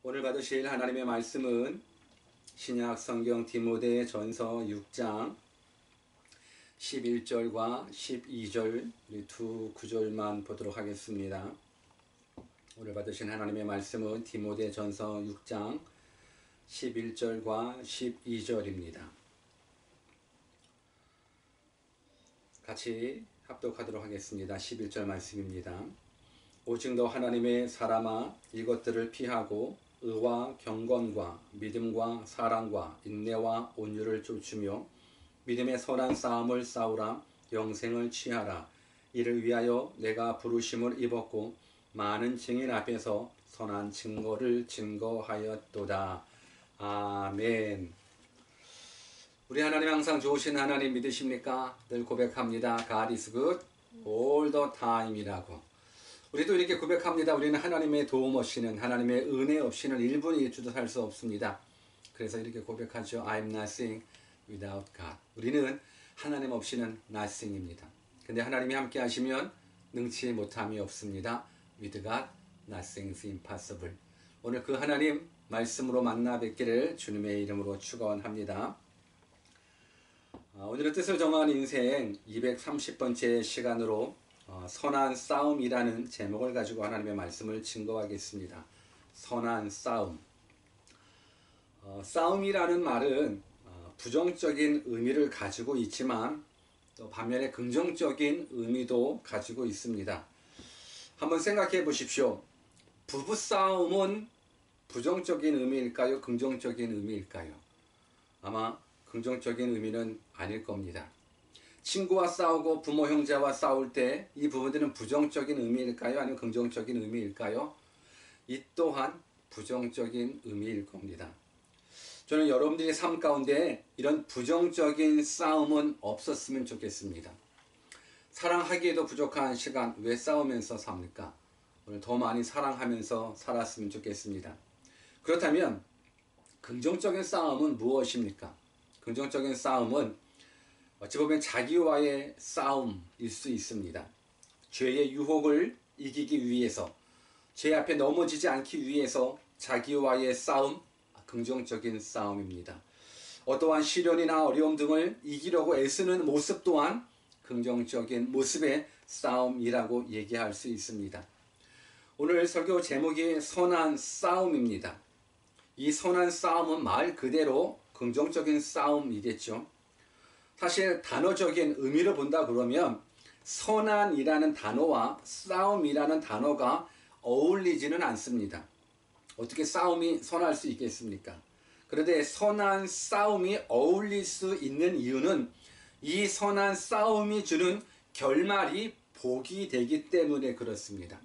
오늘 받으실 하나님의 말씀은 신약 성경 디모데 전서 6장 11절과 12절 이 두 구절만 보도록 하겠습니다. 오늘 받으신 하나님의 말씀은 디모데 전서 6장 11절과 12절입니다. 같이 합독하도록 하겠습니다. 11절 말씀입니다. 오직 너 하나님의 사람아, 이것들을 피하고 의와 경건과 믿음과 사랑과 인내와 온유를 쫓으며 믿음의 선한 싸움을 싸우라. 영생을 취하라. 이를 위하여 내가 부르심을 입었고 많은 증인 앞에서 선한 증거를 증거하였도다. 아멘. 우리 하나님 항상 좋으신 하나님 믿으십니까? 늘 고백합니다. God is good all the time이라고. 우리도 이렇게 고백합니다. 우리는 하나님의 도움 없이는, 하나님의 은혜 없이는 1분 1초도 살 수 없습니다. 그래서 이렇게 고백하죠. I'm nothing without God. 우리는 하나님 없이는 nothing입니다. 근데 하나님이 함께 하시면 능치 못함이 없습니다. With God, nothing is impossible. 오늘 그 하나님 말씀으로 만나 뵙기를 주님의 이름으로 축원합니다. 오늘은 뜻을 정한 인생 230번째 시간으로 선한 싸움이라는 제목을 가지고 하나님의 말씀을 증거하겠습니다. 선한 싸움. 싸움이라는 말은 부정적인 의미를 가지고 있지만 또 반면에 긍정적인 의미도 가지고 있습니다. 한번 생각해 보십시오. 부부싸움은 부정적인 의미일까요? 긍정적인 의미일까요? 아마 긍정적인 의미는 아닐 겁니다. 친구와 싸우고 부모 형제와 싸울 때 이 부분들은 부정적인 의미일까요? 아니면 긍정적인 의미일까요? 이 또한 부정적인 의미일 겁니다. 저는 여러분들의 삶 가운데 이런 부정적인 싸움은 없었으면 좋겠습니다. 사랑하기에도 부족한 시간 왜 싸우면서 삽니까? 오늘 더 많이 사랑하면서 살았으면 좋겠습니다. 그렇다면 긍정적인 싸움은 무엇입니까? 긍정적인 싸움은 어찌 보면 자기와의 싸움일 수 있습니다. 죄의 유혹을 이기기 위해서, 죄 앞에 넘어지지 않기 위해서 자기와의 싸움, 긍정적인 싸움입니다. 어떠한 시련이나 어려움 등을 이기려고 애쓰는 모습 또한 긍정적인 모습의 싸움이라고 얘기할 수 있습니다. 오늘 설교 제목이 선한 싸움입니다. 이 선한 싸움은 말 그대로 긍정적인 싸움이겠죠. 사실 단어적인 의미를 본다 그러면 선한이라는 단어와 싸움이라는 단어가 어울리지는 않습니다. 어떻게 싸움이 선할 수 있겠습니까? 그런데 선한 싸움이 어울릴 수 있는 이유는 이 선한 싸움이 주는 결말이 복이 되기 때문에 그렇습니다.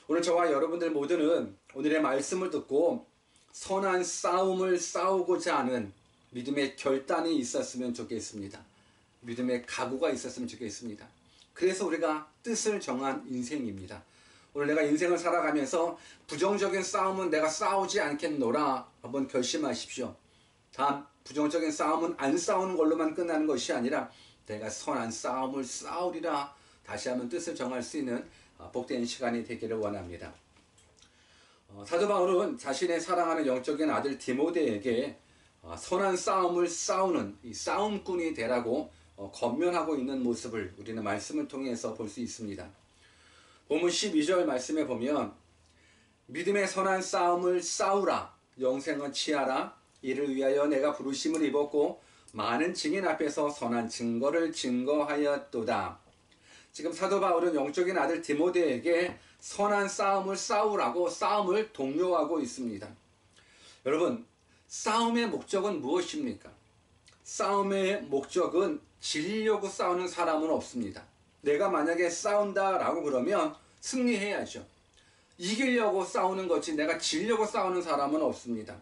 오늘 저와 여러분들 모두는 오늘의 말씀을 듣고 선한 싸움을 싸우고자 하는 믿음의 결단이 있었으면 좋겠습니다. 믿음의 각오가 있었으면 좋겠습니다. 그래서 우리가 뜻을 정한 인생입니다. 오늘 내가 인생을 살아가면서 부정적인 싸움은 내가 싸우지 않겠노라 한번 결심하십시오. 다음 부정적인 싸움은 안 싸우는 걸로만 끝나는 것이 아니라 내가 선한 싸움을 싸우리라 다시 한번 뜻을 정할 수 있는 복된 시간이 되기를 원합니다. 사도 바울은 자신의 사랑하는 영적인 아들 디모데에게 선한 싸움을 싸우는 이 싸움꾼이 되라고 권면하고 있는 모습을 우리는 말씀을 통해서 볼 수 있습니다. 본문 12절 말씀에 보면 믿음의 선한 싸움을 싸우라. 영생은 취하라. 이를 위하여 내가 부르심을 입었고 많은 증인 앞에서 선한 증거를 증거하였도다. 지금 사도 바울은 영적인 아들 디모데에게 선한 싸움을 싸우라고 싸움을 독려하고 있습니다. 여러분, 싸움의 목적은 무엇입니까? 싸움의 목적은 지려고 싸우는 사람은 없습니다. 내가 만약에 싸운다라고 그러면 승리해야죠. 이기려고 싸우는 거지 내가 지려고 싸우는 사람은 없습니다.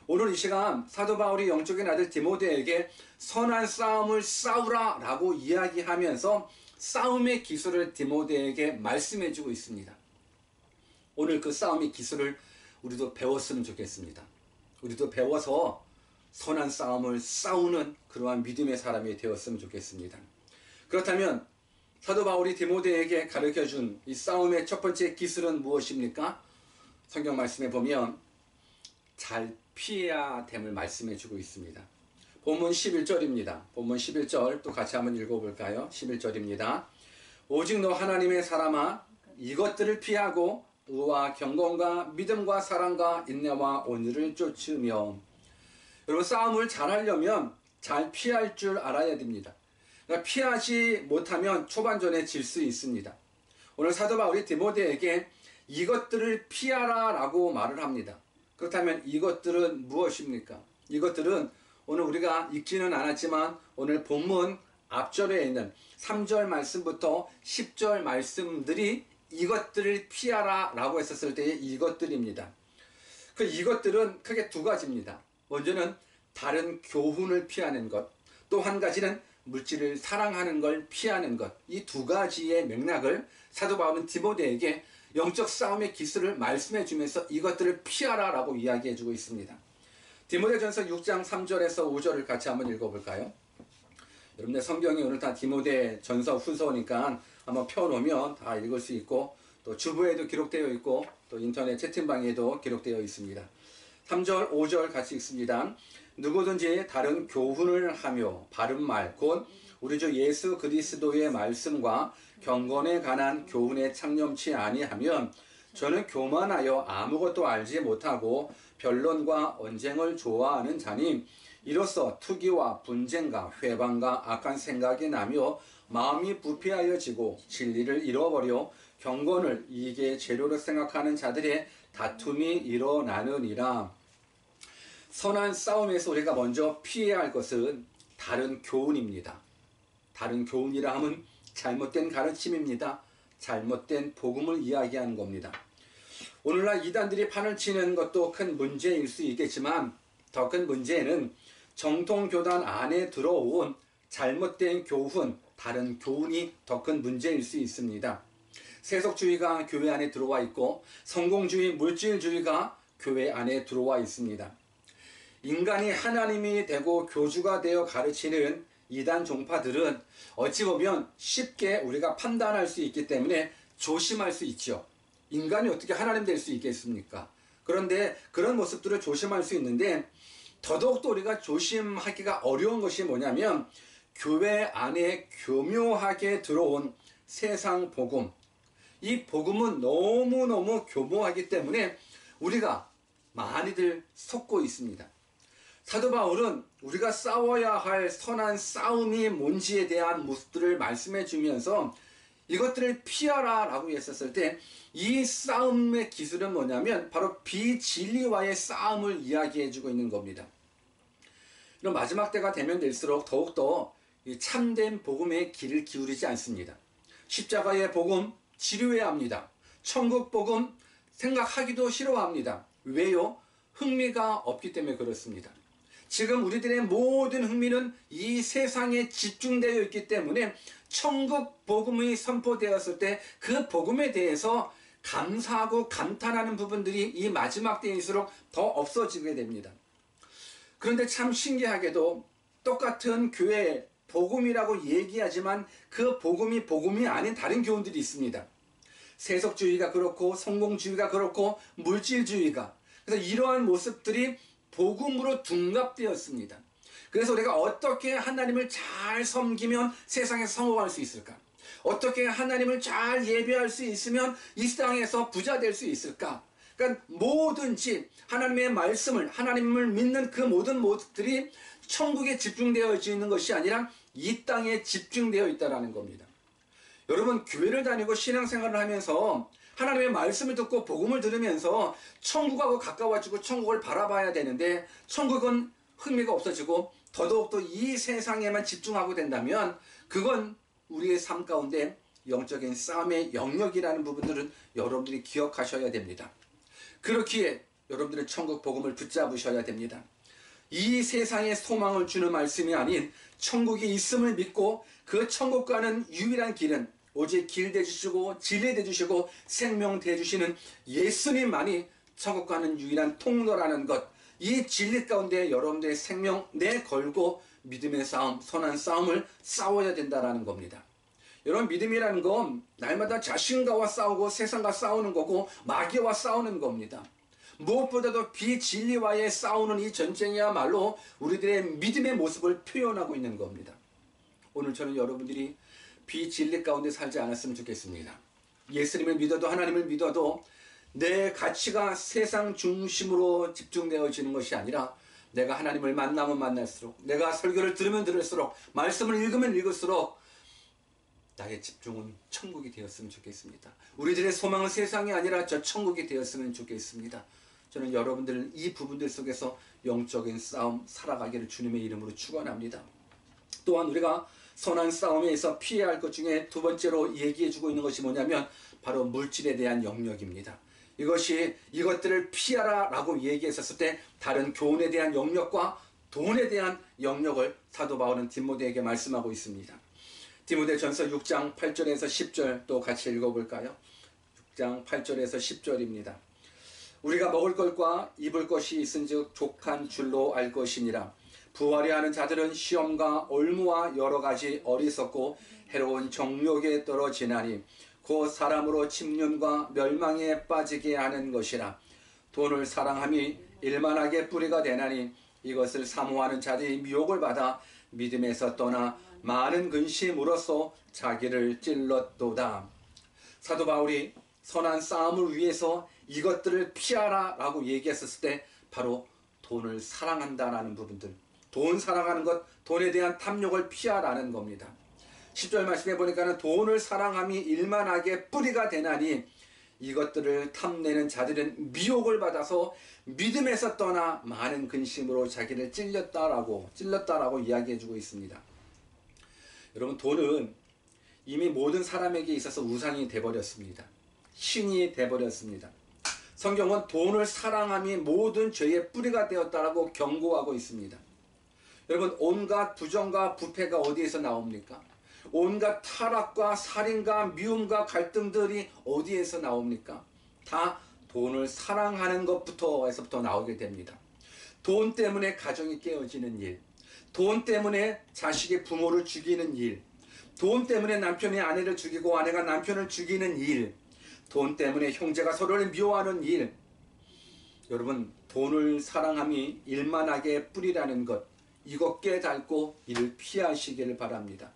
오늘 이 시간 사도 바울이 영적인 아들 디모데에게 선한 싸움을 싸우라 라고 이야기하면서 싸움의 기술을 디모데에게 말씀해주고 있습니다. 오늘 그 싸움의 기술을 우리도 배웠으면 좋겠습니다. 우리도 배워서 선한 싸움을 싸우는 그러한 믿음의 사람이 되었으면 좋겠습니다. 그렇다면 사도 바울이 디모데에게 가르쳐준 이 싸움의 첫 번째 기술은 무엇입니까? 성경 말씀에 보면 잘 피해야 됨을 말씀해 주고 있습니다. 본문 11절입니다. 본문 11절 또 같이 한번 읽어볼까요? 11절입니다. 오직 너 하나님의 사람아 이것들을 피하고 의와 경건과 믿음과 사랑과 인내와 온유를 쫓으며. 여러분, 싸움을 잘하려면 잘 피할 줄 알아야 됩니다. 그러니까 피하지 못하면 초반전에 질 수 있습니다. 오늘 사도 바울이 디모데에게 이것들을 피하라 라고 말을 합니다. 그렇다면 이것들은 무엇입니까? 이것들은 오늘 우리가 읽지는 않았지만 오늘 본문 앞절에 있는 3절 말씀부터 10절 말씀들이 이것들을 피하라 라고 했었을 때의 이것들입니다. 그 이것들은 크게 두 가지입니다. 먼저는 다른 교훈을 피하는 것, 또 한 가지는 물질을 사랑하는 걸 피하는 것. 이 두 가지의 맥락을 사도 바울은 디모데에게 영적 싸움의 기술을 말씀해 주면서 이것들을 피하라 라고 이야기해 주고 있습니다. 디모데전서 6장 3절에서 5절을 같이 한번 읽어볼까요? 여러분들 성경이 오늘 다 디모데전서 후서니까 한번 펴놓으면 다 읽을 수 있고 또 주부에도 기록되어 있고 또 인터넷 채팅방에도 기록되어 있습니다. 3절 5절 같이 읽습니다. 누구든지 다른 교훈을 하며 바른 말 곧 우리 주 예수 그리스도의 말씀과 경건에 관한 교훈에 창념치 아니하면 저는 교만하여 아무것도 알지 못하고 변론과 언쟁을 좋아하는 자니 이로써 투기와 분쟁과 회방과 악한 생각이 나며 마음이 부패하여지고 진리를 잃어버려 경건을 이익의 재료로 생각하는 자들의 다툼이 일어나느니라. 선한 싸움에서 우리가 먼저 피해야 할 것은 다른 교훈입니다. 다른 교훈이라 함은 잘못된 가르침입니다. 잘못된 복음을 이야기하는 겁니다. 오늘날 이단들이 판을 치는 것도 큰 문제일 수 있겠지만 더 큰 문제는 정통교단 안에 들어온 잘못된 교훈, 다른 교훈이 더 큰 문제일 수 있습니다. 세속주의가 교회 안에 들어와 있고 성공주의, 물질주의가 교회 안에 들어와 있습니다. 인간이 하나님이 되고 교주가 되어 가르치는 이단 종파들은 어찌 보면 쉽게 우리가 판단할 수 있기 때문에 조심할 수 있죠. 인간이 어떻게 하나님 될 수 있겠습니까? 그런데 그런 모습들을 조심할 수 있는데 더더욱더 우리가 조심하기가 어려운 것이 뭐냐면 교회 안에 교묘하게 들어온 세상 복음. 이 복음은 너무너무 교묘하기 때문에 우리가 많이들 속고 있습니다. 사도 바울은 우리가 싸워야 할 선한 싸움이 뭔지에 대한 모습들을 말씀해 주면서 이것들을 피하라 라고 했었을 때 이 싸움의 기술은 뭐냐면 바로 비진리와의 싸움을 이야기해 주고 있는 겁니다. 이런 마지막 때가 되면 될수록 더욱더 참된 복음의 길을 기울이지 않습니다. 십자가의 복음 지루해야 합니다. 천국 복음 생각하기도 싫어합니다. 왜요? 흥미가 없기 때문에 그렇습니다. 지금 우리들의 모든 흥미는 이 세상에 집중되어 있기 때문에 천국 복음이 선포되었을 때 그 복음에 대해서 감사하고 감탄하는 부분들이 이 마지막 때일수록 더 없어지게 됩니다. 그런데 참 신기하게도 똑같은 교회 복음이라고 얘기하지만 그 복음이 복음이 아닌 다른 교훈들이 있습니다. 세속주의가 그렇고 성공주의가 그렇고 물질주의가, 그래서 이러한 모습들이 복음으로 둔갑되었습니다. 그래서 우리가 어떻게 하나님을 잘 섬기면 세상에서 성공할 수 있을까? 어떻게 하나님을 잘 예배할 수 있으면 이 땅에서 부자 될 수 있을까? 그러니까 뭐든지 하나님의 말씀을, 하나님을 믿는 그 모든 모습들이 천국에 집중되어 있는 것이 아니라 이 땅에 집중되어 있다는 겁니다. 여러분, 교회를 다니고 신앙생활을 하면서 하나님의 말씀을 듣고 복음을 들으면서 천국하고 가까워지고 천국을 바라봐야 되는데 천국은 흥미가 없어지고 더더욱더 이 세상에만 집중하고 된다면 그건 우리의 삶 가운데 영적인 싸움의 영역이라는 부분들은 여러분들이 기억하셔야 됩니다. 그렇기에 여러분들은 천국 복음을 붙잡으셔야 됩니다. 이 세상에 소망을 주는 말씀이 아닌 천국이 있음을 믿고 그 천국 가는 유일한 길은 오직 길 되주시고 진리 되주시고 생명 되주시는 예수님만이 천국 가는 유일한 통로라는 것, 이 진리 가운데 여러분들의 생명 내걸고 믿음의 싸움, 선한 싸움을 싸워야 된다는 겁니다. 여러분, 믿음이라는 건 날마다 자신과와 싸우고 세상과 싸우는 거고 마귀와 싸우는 겁니다. 무엇보다도 비진리와의 싸우는 이 전쟁이야말로 우리들의 믿음의 모습을 표현하고 있는 겁니다. 오늘 저는 여러분들이 비진리 가운데 살지 않았으면 좋겠습니다. 예수님을 믿어도 하나님을 믿어도 내 가치가 세상 중심으로 집중되어지는 것이 아니라 내가 하나님을 만나면 만날수록, 내가 설교를 들으면 들을수록, 말씀을 읽으면 읽을수록 나의 집중은 천국이 되었으면 좋겠습니다. 우리들의 소망은 세상이 아니라 저 천국이 되었으면 좋겠습니다. 저는 여러분들 이 부분들 속에서 영적인 싸움 살아가기를 주님의 이름으로 축원합니다. 또한 우리가 선한 싸움에서 피해야 할 것 중에 두 번째로 얘기해주고 있는 것이 뭐냐면 바로 물질에 대한 영역입니다. 이것들을 피하라 라고 얘기했었을 때 다른 교훈에 대한 영역과 돈에 대한 영역을 사도 바울은 디모데에게 말씀하고 있습니다. 디모데전서 6장 8절에서 10절 또 같이 읽어볼까요? 6장 8절에서 10절입니다. 우리가 먹을 것과 입을 것이 있은즉 족한 줄로 알 것이니라. 부하려 하는 자들은 시험과 올무와 여러 가지 어리석고 해로운 정욕에 떨어지나니 곧 사람으로 침륜과 멸망에 빠지게 하는 것이라. 돈을 사랑함이 일만하게 뿌리가 되나니 이것을 사모하는 자들이 미혹을 받아 믿음에서 떠나 많은 근심으로써 자기를 찔렀도다. 사도 바울이 선한 싸움을 위해서 이것들을 피하라 라고 얘기했었을 때 바로 돈을 사랑한다라는 부분들, 돈 사랑하는 것, 돈에 대한 탐욕을 피하라는 겁니다. 10절 말씀해 보니까는 돈을 사랑함이 일만하게 뿌리가 되나니 이것들을 탐내는 자들은 미혹을 받아서 믿음에서 떠나 많은 근심으로 자기를 찔렀다라고 이야기해주고 있습니다. 여러분, 돈은 이미 모든 사람에게 있어서 우상이 돼버렸습니다. 신이 돼버렸습니다. 성경은 돈을 사랑함이 모든 죄의 뿌리가 되었다라고 경고하고 있습니다. 여러분, 온갖 부정과 부패가 어디에서 나옵니까? 온갖 타락과 살인과 미움과 갈등들이 어디에서 나옵니까? 다 돈을 사랑하는 것부터에서부터 나오게 됩니다. 돈 때문에 가정이 깨어지는 일, 돈 때문에 자식이 부모를 죽이는 일, 돈 때문에 남편이 아내를 죽이고 아내가 남편을 죽이는 일, 돈 때문에 형제가 서로를 미워하는 일. 여러분, 돈을 사랑함이 일만하게 뿌리라는 것, 이것 깨닫고 이를 피하시기를 바랍니다.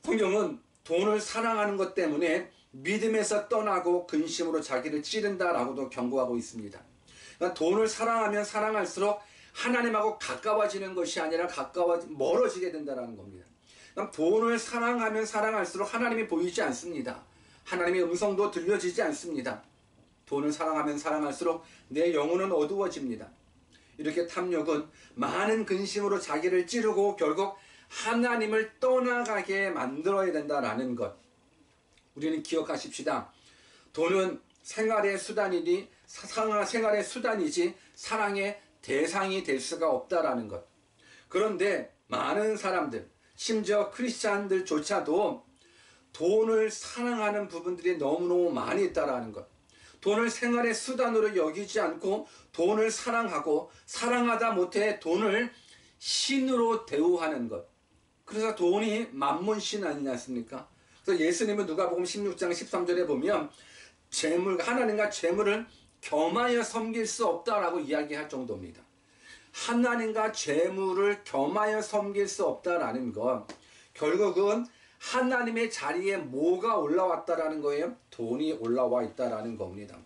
성경은 돈을 사랑하는 것 때문에 믿음에서 떠나고 근심으로 자기를 찌른다라고도 경고하고 있습니다. 그러니까 돈을 사랑하면 사랑할수록 하나님하고 가까워지는 것이 아니라 멀어지게 된다는 겁니다. 그러니까 돈을 사랑하면 사랑할수록 하나님이 보이지 않습니다. 하나님의 음성도 들려지지 않습니다. 돈을 사랑하면 사랑할수록 내 영혼은 어두워집니다. 이렇게 탐욕은 많은 근심으로 자기를 찌르고 결국 하나님을 떠나가게 만들어야 된다라는 것. 우리는 기억하십시다. 돈은 생활의 수단이지 사랑의 대상이 될 수가 없다라는 것. 그런데 많은 사람들, 심지어 크리스찬들조차도 돈을 사랑하는 부분들이 너무너무 많이 있다라는 것. 돈을 생활의 수단으로 여기지 않고 돈을 사랑하고 사랑하다 못해 돈을 신으로 대우하는 것. 그래서 돈이 만문신 아니지 않습니까? 그래서 예수님은 누가복음 16장 13절에 보면 하나님과 재물을 겸하여 섬길 수 없다라고 이야기할 정도입니다. 하나님과 재물을 겸하여 섬길 수 없다라는 것, 결국은 하나님의 자리에 뭐가 올라왔다라는 거예요? 돈이 올라와 있다라는 겁니다.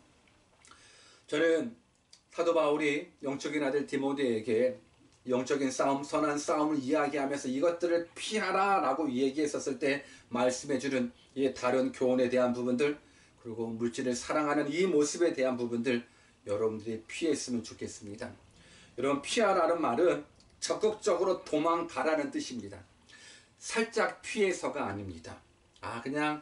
저는 사도 바울이 영적인 아들 디모데에게 영적인 싸움, 선한 싸움을 이야기하면서 이것들을 피하라 라고 얘기했었을 때 말씀해주는 이 다른 교훈에 대한 부분들, 그리고 물질을 사랑하는 이 모습에 대한 부분들 여러분들이 피했으면 좋겠습니다. 여러분, 피하라는 말은 적극적으로 도망가라는 뜻입니다. 살짝 피해서가 아닙니다. 그냥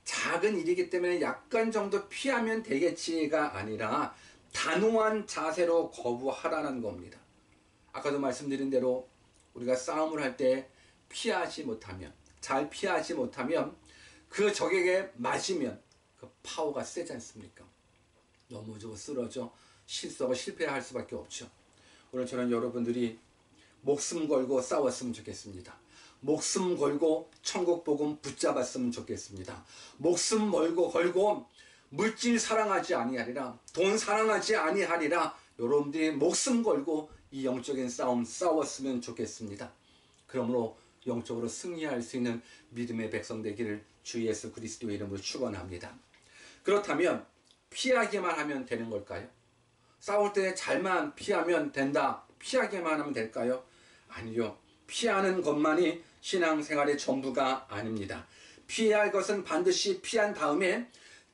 작은 일이기 때문에 약간 정도 피하면 되겠지가 아니라 단호한 자세로 거부하라는 겁니다. 아까도 말씀드린 대로 우리가 싸움을 할 때 잘 피하지 못하면 그 적에게 맞으면 그 파워가 세지 않습니까? 넘어지고 쓰러져 실수하고 실패할 수밖에 없죠. 오늘 저는 여러분들이 목숨 걸고 싸웠으면 좋겠습니다. 목숨 걸고 천국 복음 붙잡았으면 좋겠습니다. 목숨 걸고 물질 사랑하지 아니하리라, 돈 사랑하지 아니하리라. 여러분들이 목숨 걸고 이 영적인 싸움 싸웠으면 좋겠습니다. 그러므로 영적으로 승리할 수 있는 믿음의 백성 되기를 주 예수 그리스도의 이름으로 축원합니다. 그렇다면 피하기만 하면 되는 걸까요? 싸울 때 잘만 피하면 된다, 피하기만 하면 될까요? 아니요. 피하는 것만이 신앙생활의 전부가 아닙니다. 피해야 할 것은 반드시 피한 다음에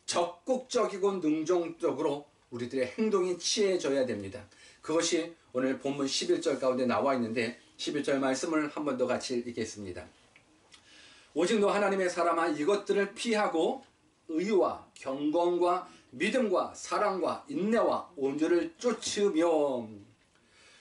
적극적이고 능동적으로 우리들의 행동이 취해져야 됩니다. 그것이 오늘 본문 11절 가운데 나와 있는데 11절 말씀을 한 번 더 같이 읽겠습니다. 오직 너 하나님의 사람아 이것들을 피하고 의와 경건과 믿음과 사랑과 인내와 온유를 쫓으며,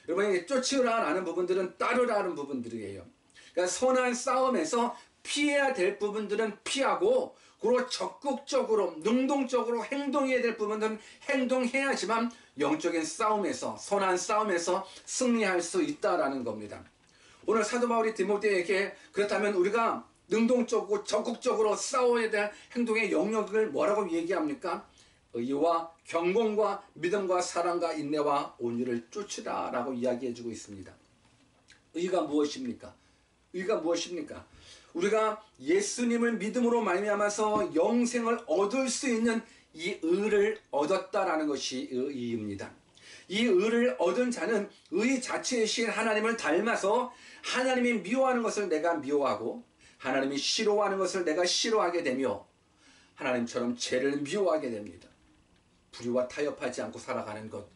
여러분 쫓으라는 부분들은 따르라는 부분들이에요. 그러니까 선한 싸움에서 피해야 될 부분들은 피하고, 그리고 적극적으로 능동적으로 행동해야 될 부분들은 행동해야지만 영적인 싸움에서, 선한 싸움에서 승리할 수 있다라는 겁니다. 오늘 사도 바울이 디모데에게 그렇다면 우리가 능동적으로 적극적으로 싸워야 될 행동의 영역을 뭐라고 얘기합니까? 의와 경건과 믿음과 사랑과 인내와 온유를 쫓으라 라고 이야기해주고 있습니다. 의가 무엇입니까? 의가 무엇입니까? 우리가 예수님을 믿음으로 말미암아서 영생을 얻을 수 있는 이 의를 얻었다라는 것이 의입니다. 이 의를 얻은 자는 의 자체이신 하나님을 닮아서 하나님이 미워하는 것을 내가 미워하고 하나님이 싫어하는 것을 내가 싫어하게 되며 하나님처럼 죄를 미워하게 됩니다. 불의와 타협하지 않고 살아가는 것,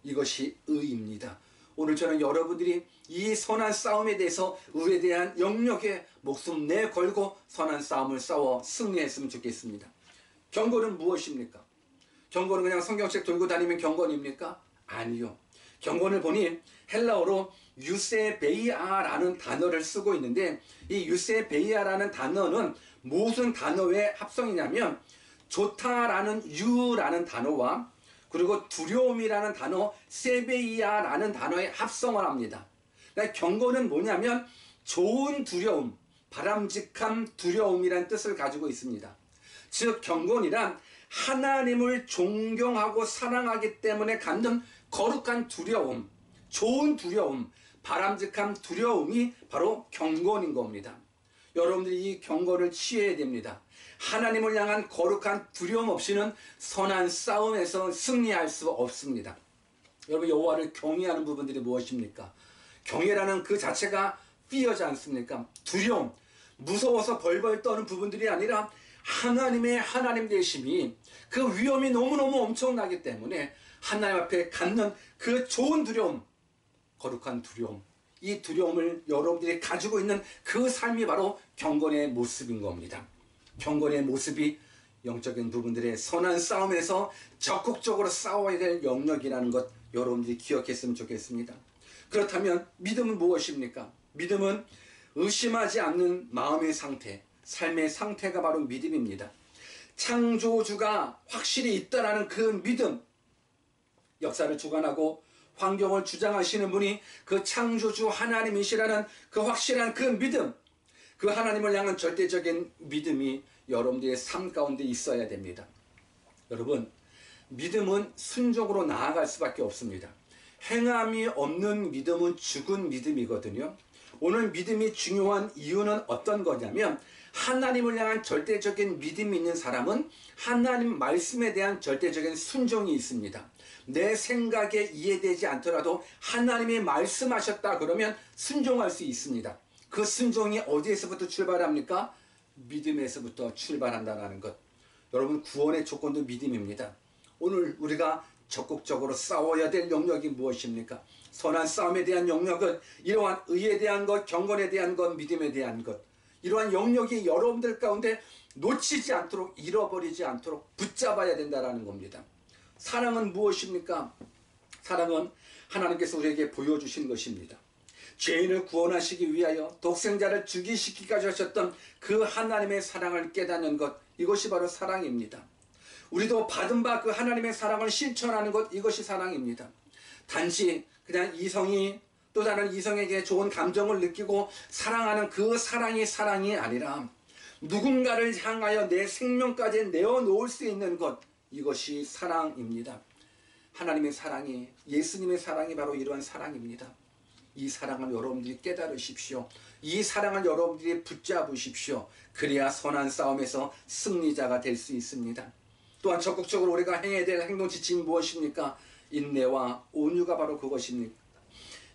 이것이 의입니다. 오늘 저는 여러분들이 이 선한 싸움에 대해서 의에 대한 영역에 목숨 내걸고 선한 싸움을 싸워 승리했으면 좋겠습니다. 경건은 무엇입니까? 경건은 그냥 성경책 들고 다니면 경건입니까? 아니요. 경건을 보니 헬라어로 유세베이아라는 단어를 쓰고 있는데, 이 유세베이아라는 단어는 무슨 단어의 합성이냐면 좋다라는 유라는 단어와 그리고 두려움이라는 단어 세베이아라는 단어의 합성을 합니다. 그러니까 경건은 뭐냐면 좋은 두려움, 바람직한 두려움이라는 뜻을 가지고 있습니다. 즉 경건이란 하나님을 존경하고 사랑하기 때문에 갖는 거룩한 두려움, 좋은 두려움, 바람직한 두려움이 바로 경건인 겁니다. 여러분들이 이 경건을 취해야 됩니다. 하나님을 향한 거룩한 두려움 없이는 선한 싸움에서 승리할 수 없습니다. 여러분 여호와를 경외하는 부분들이 무엇입니까? 경외라는 그 자체가 fear지 않습니까? 두려움, 무서워서 벌벌 떠는 부분들이 아니라 하나님의 하나님 되심이 그 위험이 너무너무 엄청나기 때문에 하나님 앞에 갖는 그 좋은 두려움, 거룩한 두려움, 이 두려움을 여러분들이 가지고 있는 그 삶이 바로 경건의 모습인 겁니다. 경건의 모습이 영적인 부분들의 선한 싸움에서 적극적으로 싸워야 될 영역이라는 것 여러분들이 기억했으면 좋겠습니다. 그렇다면 믿음은 무엇입니까? 믿음은 의심하지 않는 마음의 상태, 삶의 상태가 바로 믿음입니다. 창조주가 확실히 있다라는 그 믿음, 역사를 주관하고 환경을 주장하시는 분이 그 창조주 하나님이시라는 그 확실한 그 믿음, 그 하나님을 향한 절대적인 믿음이 여러분들의 삶 가운데 있어야 됩니다. 여러분, 믿음은 순종으로 나아갈 수밖에 없습니다. 행함이 없는 믿음은 죽은 믿음이거든요. 오늘 믿음이 중요한 이유는 어떤 거냐면 하나님을 향한 절대적인 믿음이 있는 사람은 하나님 말씀에 대한 절대적인 순종이 있습니다. 내 생각에 이해되지 않더라도 하나님이 말씀하셨다 그러면 순종할 수 있습니다. 그 순종이 어디에서부터 출발합니까? 믿음에서부터 출발한다는 것. 여러분 구원의 조건도 믿음입니다. 오늘 우리가 적극적으로 싸워야 될 영역이 무엇입니까? 선한 싸움에 대한 영역은 이러한 의에 대한 것, 경건에 대한 것, 믿음에 대한 것, 이러한 영역이 여러분들 가운데 놓치지 않도록, 잃어버리지 않도록 붙잡아야 된다는 겁니다. 사랑은 무엇입니까? 사랑은 하나님께서 우리에게 보여주신 것입니다. 죄인을 구원하시기 위하여 독생자를 죽이시기까지 하셨던 그 하나님의 사랑을 깨닫는 것, 이것이 바로 사랑입니다. 우리도 받은 바 그 하나님의 사랑을 실천하는 것, 이것이 사랑입니다. 단지 그냥 이성이 또 다른 이성에게 좋은 감정을 느끼고 사랑하는 그 사랑이 사랑이 아니라 누군가를 향하여 내 생명까지 내어놓을 수 있는 것, 이것이 사랑입니다. 하나님의 사랑이, 예수님의 사랑이 바로 이러한 사랑입니다. 이 사랑을 여러분들이 깨달으십시오. 이 사랑을 여러분들이 붙잡으십시오. 그래야 선한 싸움에서 승리자가 될 수 있습니다. 또한 적극적으로 우리가 행해야 될 행동 지침이 무엇입니까? 인내와 온유가 바로 그것입니다.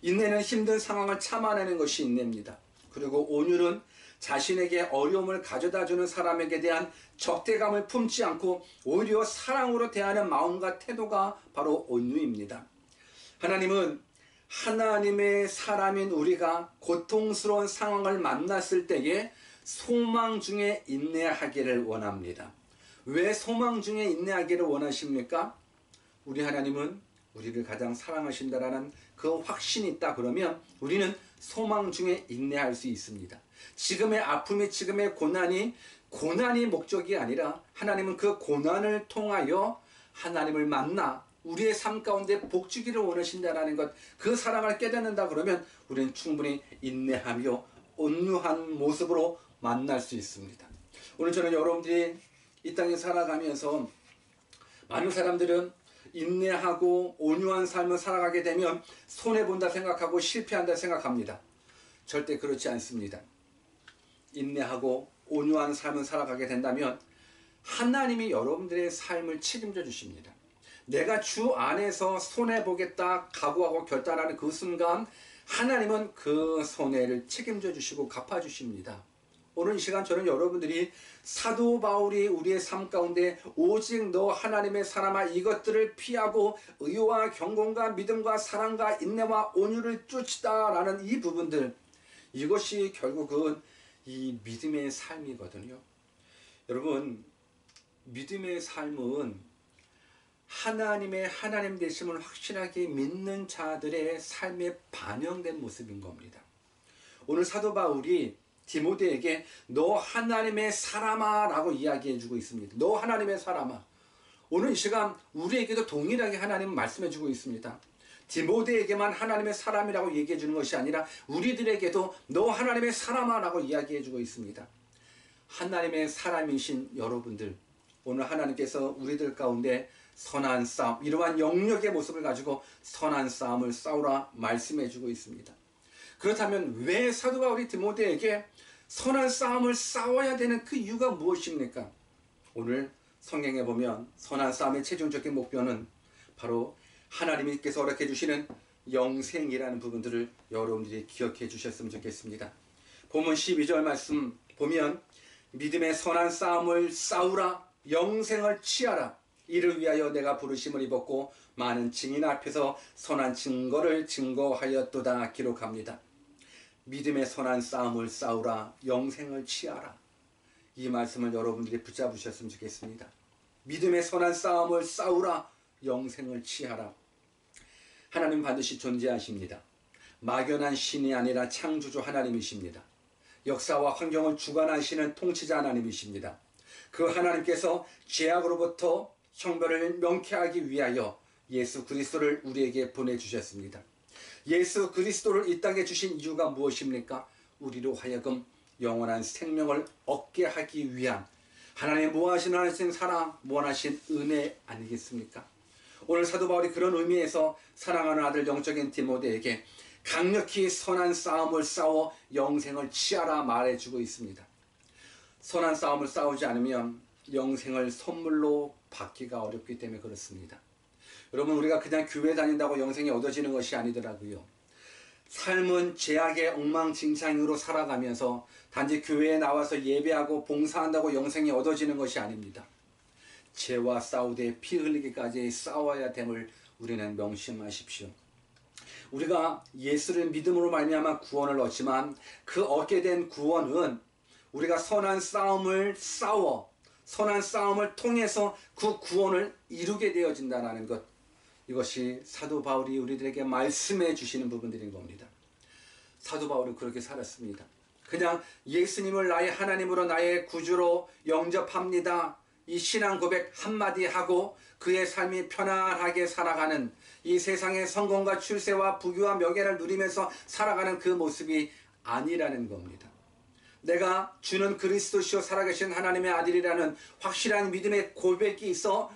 인내는 힘든 상황을 참아내는 것이 인내입니다. 그리고 온유는 자신에게 어려움을 가져다주는 사람에게 대한 적대감을 품지 않고 오히려 사랑으로 대하는 마음과 태도가 바로 온유입니다. 하나님은 하나님의 사람인 우리가 고통스러운 상황을 만났을 때에 소망 중에 인내하기를 원합니다. 왜 소망 중에 인내하기를 원하십니까? 우리 하나님은 우리를 가장 사랑하신다라는 그 확신이 있다 그러면 우리는 소망 중에 인내할 수 있습니다. 지금의 아픔이, 지금의 고난이 목적이 아니라 하나님은 그 고난을 통하여 하나님을 만나 우리의 삶 가운데 복주기를 원하신다라는 것, 그 사랑을 깨닫는다 그러면 우리는 충분히 인내하며 온유한 모습으로 만날 수 있습니다. 오늘 저는 여러분들이 이 땅에 살아가면서 많은 사람들은 인내하고 온유한 삶을 살아가게 되면 손해본다 생각하고 실패한다 생각합니다. 절대 그렇지 않습니다. 인내하고 온유한 삶을 살아가게 된다면 하나님이 여러분들의 삶을 책임져 주십니다. 내가 주 안에서 손해보겠다 각오하고 결단하는 그 순간 하나님은 그 손해를 책임져 주시고 갚아주십니다. 오늘 이 시간 저는 여러분들이 사도 바울이 우리의 삶 가운데 오직 너 하나님의 사람아 이것들을 피하고 의와 경건과 믿음과 사랑과 인내와 온유를 쫓으다라는 이 부분들, 이것이 결국은 이 믿음의 삶이거든요. 여러분, 믿음의 삶은 하나님의 하나님 되심을 확실하게 믿는 자들의 삶에 반영된 모습인 겁니다. 오늘 사도 바울이 디모데에게 너 하나님의 사람아 라고 이야기해 주고 있습니다. 너 하나님의 사람아. 오늘 이 시간 우리에게도 동일하게 하나님은 말씀해 주고 있습니다. 디모데에게만 하나님의 사람이라고 얘기해 주는 것이 아니라 우리들에게도 너 하나님의 사람아 라고 이야기해 주고 있습니다. 하나님의 사람이신 여러분들, 오늘 하나님께서 우리들 가운데 선한 싸움, 이러한 영역의 모습을 가지고 선한 싸움을 싸우라 말씀해 주고 있습니다. 그렇다면 왜 사도 바울이 디모데에게 선한 싸움을 싸워야 되는 그 이유가 무엇입니까? 오늘 성경에 보면 선한 싸움의 최종적인 목표는 바로 하나님께서 허락해 주시는 영생이라는 부분들을 여러분들이 기억해 주셨으면 좋겠습니다. 본문 12절 말씀 보면 믿음의 선한 싸움을 싸우라, 영생을 취하라. 이를 위하여 내가 부르심을 입었고 많은 증인 앞에서 선한 증거를 증거하였도다 기록합니다. 믿음의 선한 싸움을 싸우라, 영생을 취하라. 이 말씀을 여러분들이 붙잡으셨으면 좋겠습니다. 믿음의 선한 싸움을 싸우라, 영생을 취하라. 하나님 반드시 존재하십니다. 막연한 신이 아니라 창조주 하나님이십니다. 역사와 환경을 주관하시는 통치자 하나님이십니다. 그 하나님께서 죄악으로부터 형벌을 명쾌하기 위하여 예수 그리스도를 우리에게 보내주셨습니다. 예수 그리스도를 이 땅에 주신 이유가 무엇입니까? 우리로 하여금 영원한 생명을 얻게 하기 위한 하나님의 무한하신 하나님 사랑, 무한하신 은혜 아니겠습니까? 오늘 사도 바울이 그런 의미에서 사랑하는 아들 영적인 디모데에게 강력히 선한 싸움을 싸워 영생을 취하라 말해주고 있습니다. 선한 싸움을 싸우지 않으면 영생을 선물로 받기가 어렵기 때문에 그렇습니다. 여러분, 우리가 그냥 교회 다닌다고 영생이 얻어지는 것이 아니더라고요. 삶은 죄악의 엉망진창으로 살아가면서 단지 교회에 나와서 예배하고 봉사한다고 영생이 얻어지는 것이 아닙니다. 죄와 싸우되 피 흘리기까지 싸워야 됨을 우리는 명심하십시오. 우리가 예수를 믿음으로 말미암아 구원을 얻지만 그 얻게 된 구원은 우리가 선한 싸움을 싸워 선한 싸움을 통해서 그 구원을 이루게 되어진다는 것, 이것이 사도 바울이 우리들에게 말씀해 주시는 부분들인 겁니다. 사도 바울은 그렇게 살았습니다. 그냥 예수님을 나의 하나님으로 나의 구주로 영접합니다, 이 신앙 고백 한마디 하고 그의 삶이 편안하게 살아가는, 이 세상의 성공과 출세와 부귀와 명예를 누리면서 살아가는 그 모습이 아니라는 겁니다. 내가 주는 그리스도시요 살아계신 하나님의 아들이라는 확실한 믿음의 고백이 있어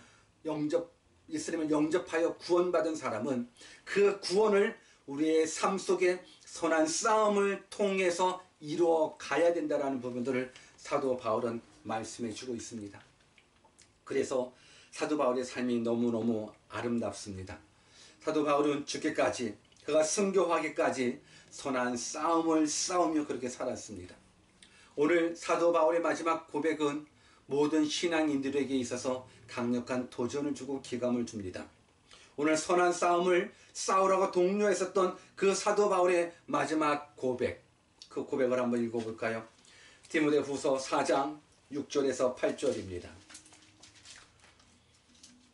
예수님을 영접하여 구원받은 사람은 그 구원을 우리의 삶 속에 선한 싸움을 통해서 이루어 가야 된다는 부분들을 사도 바울은 말씀해 주고 있습니다. 그래서 사도 바울의 삶이 너무너무 아름답습니다. 사도 바울은 죽기까지, 그가 순교하기까지 선한 싸움을 싸우며 그렇게 살았습니다. 오늘 사도 바울의 마지막 고백은 모든 신앙인들에게 있어서 강력한 도전을 주고 기감을 줍니다. 오늘 선한 싸움을 싸우라고 독려했었던 그 사도 바울의 마지막 고백, 그 고백을 한번 읽어볼까요? 디모데후서 4장 6절에서 8절입니다.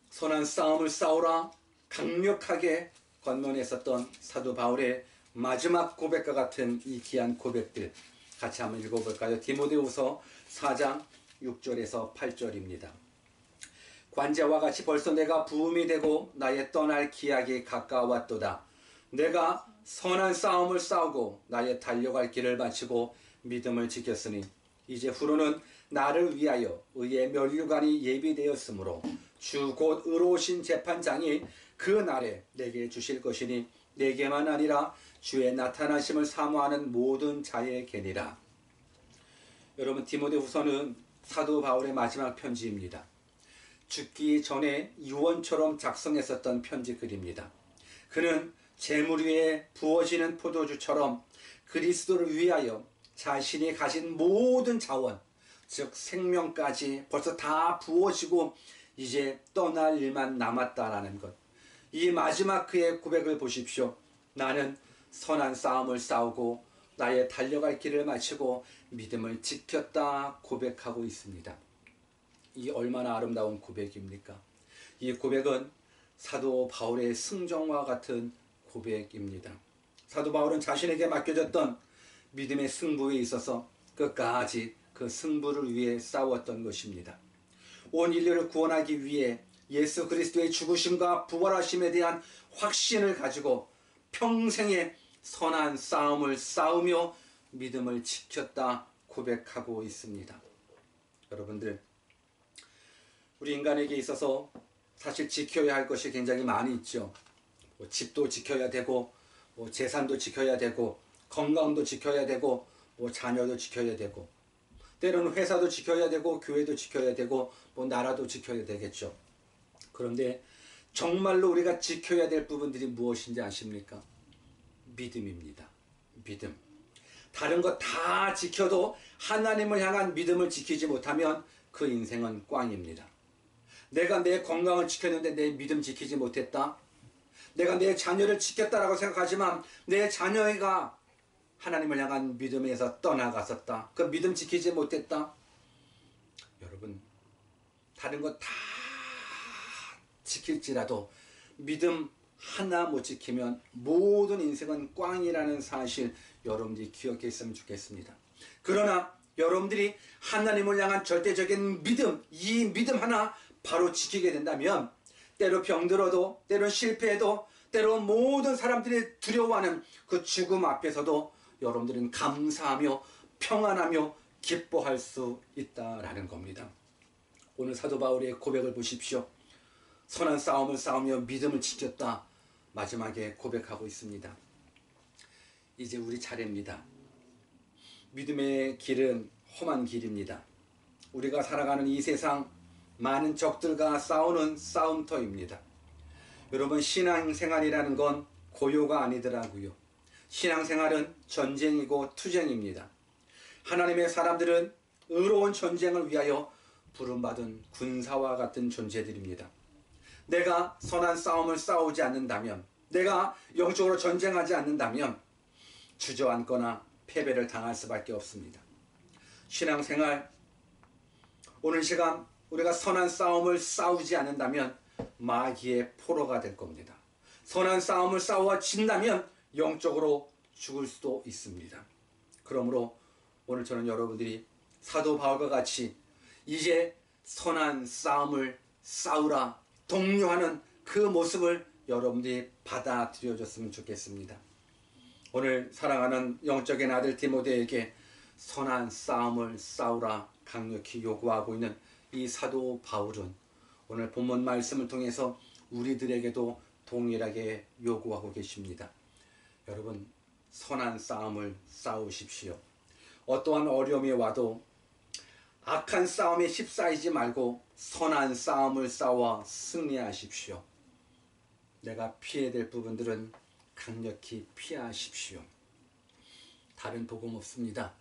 선한 싸움을 싸우라 강력하게 권면했었던 사도 바울의 마지막 고백과 같은 이 귀한 고백들 같이 한번 읽어볼까요? 디모데후서 4장 6절에서 8절입니다. 관제와 같이 벌써 내가 부음이 되고 나의 떠날 기약이 가까웠도다. 내가 선한 싸움을 싸우고 나의 달려갈 길을 마치고 믿음을 지켰으니 이제 후로는 나를 위하여 의의 면류관이 예비되었으므로 주 곧 의로우신 재판장이 그 날에 내게 주실 것이니 내게만 아니라 주의 나타나심을 사모하는 모든 자에게니라. 여러분, 디모데후서는 사도 바울의 마지막 편지입니다. 죽기 전에 유언처럼 작성했었던 편지 글입니다. 그는 재물 위에 부어지는 포도주처럼 그리스도를 위하여 자신이 가진 모든 자원, 즉 생명까지 벌써 다 부어지고 이제 떠날 일만 남았다라는 것. 이 마지막 그의 고백을 보십시오. 나는 선한 싸움을 싸우고 나의 달려갈 길을 마치고 믿음을 지켰다 고백하고 있습니다. 이 얼마나 아름다운 고백입니까? 이 고백은 사도 바울의 승정과 같은 고백입니다. 사도 바울은 자신에게 맡겨졌던 믿음의 승부에 있어서 끝까지 그 승부를 위해 싸웠던 것입니다. 온 인류를 구원하기 위해 예수 그리스도의 죽으심과 부활하심에 대한 확신을 가지고 평생의 선한 싸움을 싸우며 믿음을 지켰다 고백하고 있습니다. 여러분들, 우리 인간에게 있어서 사실 지켜야 할 것이 굉장히 많이 있죠. 집도 지켜야 되고, 재산도 지켜야 되고, 건강도 지켜야 되고, 자녀도 지켜야 되고, 때로는 회사도 지켜야 되고, 교회도 지켜야 되고, 나라도 지켜야 되겠죠. 그런데 정말로 우리가 지켜야 될 부분들이 무엇인지 아십니까? 믿음입니다. 믿음. 다른 거 다 지켜도 하나님을 향한 믿음을 지키지 못하면 그 인생은 꽝입니다. 내가 내 건강을 지켰는데 내 믿음 지키지 못했다. 내가 내 자녀를 지켰다라고 생각하지만 내 자녀가 하나님을 향한 믿음에서 떠나갔었다. 그 믿음 지키지 못했다. 여러분, 다른 거 다 지킬지라도 믿음 하나 못 지키면 모든 인생은 꽝이라는 사실 여러분들이 기억했으면 좋겠습니다. 그러나 여러분들이 하나님을 향한 절대적인 믿음, 이 믿음 하나 바로 지키게 된다면 때로 병들어도, 때로 실패해도, 때로 모든 사람들이 두려워하는 그 죽음 앞에서도 여러분들은 감사하며 평안하며 기뻐할 수 있다라는 겁니다. 오늘 사도 바울의 고백을 보십시오. 선한 싸움을 싸우며 믿음을 지켰다. 마지막에 고백하고 있습니다. 이제 우리 차례입니다. 믿음의 길은 험한 길입니다. 우리가 살아가는 이 세상 많은 적들과 싸우는 싸움터입니다. 여러분, 신앙생활이라는 건 고요가 아니더라고요. 신앙생활은 전쟁이고 투쟁입니다. 하나님의 사람들은 의로운 전쟁을 위하여 부름받은 군사와 같은 존재들입니다. 내가 선한 싸움을 싸우지 않는다면, 내가 영적으로 전쟁하지 않는다면 주저앉거나 패배를 당할 수밖에 없습니다. 신앙생활, 오늘 시간 우리가 선한 싸움을 싸우지 않는다면 마귀의 포로가 될 겁니다. 선한 싸움을 싸워 진다면 영적으로 죽을 수도 있습니다. 그러므로 오늘 저는 여러분들이 사도 바울과 같이 이제 선한 싸움을 싸우라 독려하는 그 모습을 여러분들이 받아들여줬으면 좋겠습니다. 오늘 사랑하는 영적인 아들 디모데에게 선한 싸움을 싸우라 강력히 요구하고 있는 이 사도 바울은 오늘 본문 말씀을 통해서 우리들에게도 동일하게 요구하고 계십니다. 여러분, 선한 싸움을 싸우십시오. 어떠한 어려움이 와도 악한 싸움에 휩싸이지 말고 선한 싸움을 싸워 승리하십시오. 내가 피해야 될 부분들은 강력히 피하십시오. 다른 복음 없습니다.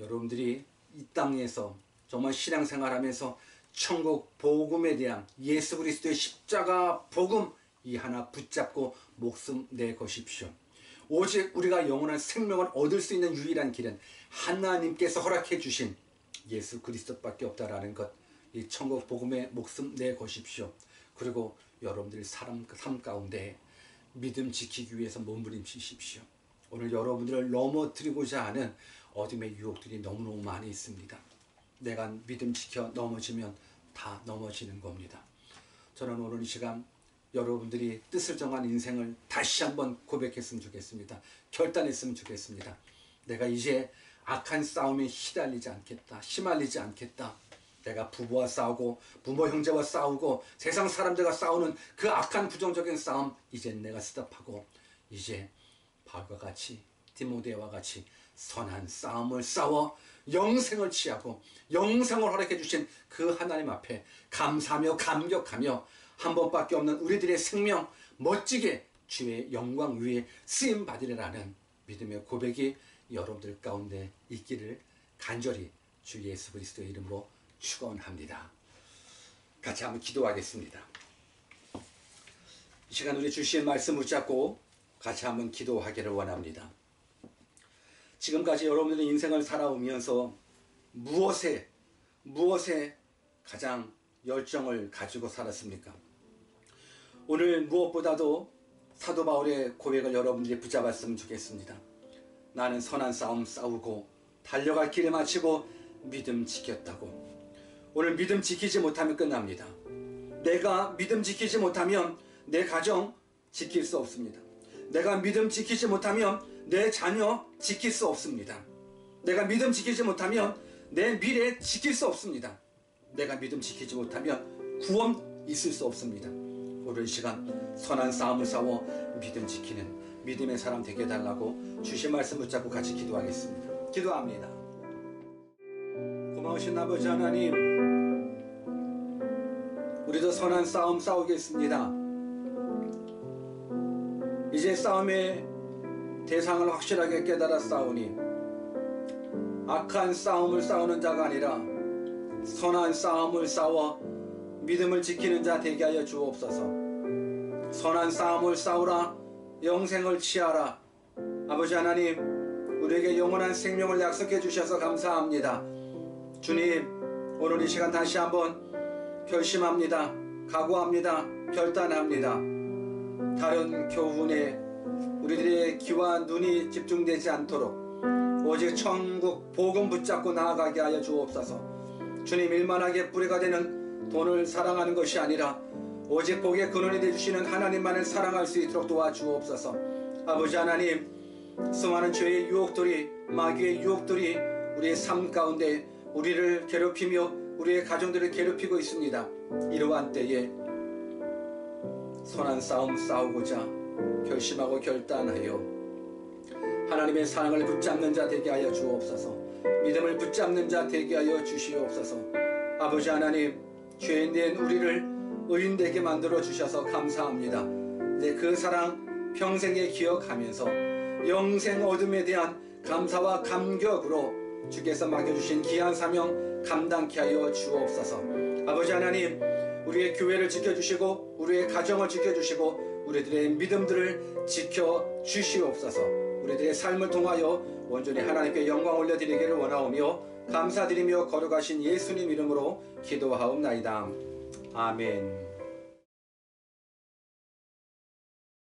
여러분들이 이 땅에서 정말 신앙생활하면서 천국 복음에 대한 예수 그리스도의 십자가 복음 이 하나 붙잡고 목숨 내 거십시오. 오직 우리가 영원한 생명을 얻을 수 있는 유일한 길은 하나님께서 허락해 주신 예수 그리스도밖에 없다라는 것, 이 천국 복음에 목숨 내 거십시오. 그리고 여러분들의 삶 가운데 믿음 지키기 위해서 몸부림치십시오. 오늘 여러분들을 넘어뜨리고자 하는 어둠의 유혹들이 너무너무 많이 있습니다. 내가 믿음 지켜 넘어지면 다 넘어지는 겁니다. 저는 오늘 이 시간 여러분들이 뜻을 정한 인생을 다시 한번 고백했으면 좋겠습니다. 결단했으면 좋겠습니다. 내가 이제 악한 싸움에 휘말리지 않겠다. 내가 부부와 싸우고 부모 형제와 싸우고 세상 사람들과 싸우는 그 악한 부정적인 싸움 이제 내가 스탑하고 이제 바울과 같이 디모데와 같이 선한 싸움을 싸워 영생을 취하고 영생을 허락해 주신 그 하나님 앞에 감사하며 감격하며 한 번밖에 없는 우리들의 생명 멋지게 주의 영광 위에 쓰임 받으리라는 믿음의 고백이 여러분들 가운데 있기를 간절히 주 예수 그리스도의 이름으로 축원합니다. 같이 한번 기도하겠습니다. 이 시간 우리 주신 말씀 붙잡고 같이 한번 기도하기를 원합니다. 지금까지 여러분들의 인생을 살아오면서 무엇에 가장 열정을 가지고 살았습니까? 오늘 무엇보다도 사도 바울의 고백을 여러분들이 붙잡았으면 좋겠습니다. 나는 선한 싸움 싸우고 달려갈 길을 마치고 믿음 지켰다고. 오늘 믿음 지키지 못하면 끝납니다. 내가 믿음 지키지 못하면 내 가정 지킬 수 없습니다. 내가 믿음 지키지 못하면 내 자녀 지킬 수 없습니다. 내가 믿음 지키지 못하면 내 미래 지킬 수 없습니다. 내가 믿음 지키지 못하면 구원 있을 수 없습니다. 오늘 이 시간 선한 싸움을 싸워 믿음 지키는 믿음의 사람 되게 해달라고 주신 말씀 붙잡고 같이 기도하겠습니다. 기도합니다. 고마우신 아버지 하나님, 우리도 선한 싸움 싸우겠습니다. 이제 싸움의 대상을 확실하게 깨달아 싸우니 악한 싸움을 싸우는 자가 아니라 선한 싸움을 싸워 믿음을 지키는 자 되게 하여 주옵소서. 선한 싸움을 싸우라, 영생을 취하라. 아버지 하나님, 우리에게 영원한 생명을 약속해 주셔서 감사합니다. 주님, 오늘 이 시간 다시 한번 결심합니다. 각오합니다. 결단합니다. 다른 교훈에 우리들의 귀와 눈이 집중되지 않도록 오직 천국 복음 붙잡고 나아가게 하여 주옵소서. 주님, 일만하게 뿌리가 되는 돈을 사랑하는 것이 아니라 오직 복의 근원이 되주시는 하나님만을 사랑할 수 있도록 도와주옵소서. 아버지 하나님, 수많은 죄의 유혹들이, 마귀의 유혹들이 우리의 삶 가운데 우리를 괴롭히며 우리의 가정들을 괴롭히고 있습니다. 이러한 때에 선한 싸움 싸우고자 결심하고 결단하여 하나님의 사랑을 붙잡는 자 되게 하여 주옵소서. 믿음을 붙잡는 자 되게 하여 주시옵소서. 아버지 하나님, 죄인된 우리를 의인되게 만들어 주셔서 감사합니다. 이제 그 사랑 평생에 기억하면서 영생 어둠에 대한 감사와 감격으로 주께서 맡겨주신 귀한 사명 감당케 하여 주옵소서. 아버지 하나님, 우리의 교회를 지켜주시고 우리의 가정을 지켜주시고 우리들의 믿음들을 지켜주시옵소서. 우리들의 삶을 통하여 온전히 하나님께 영광 올려드리기를 원하오며 감사드리며 거룩하신 예수님 이름으로 기도하옵나이다. 아멘.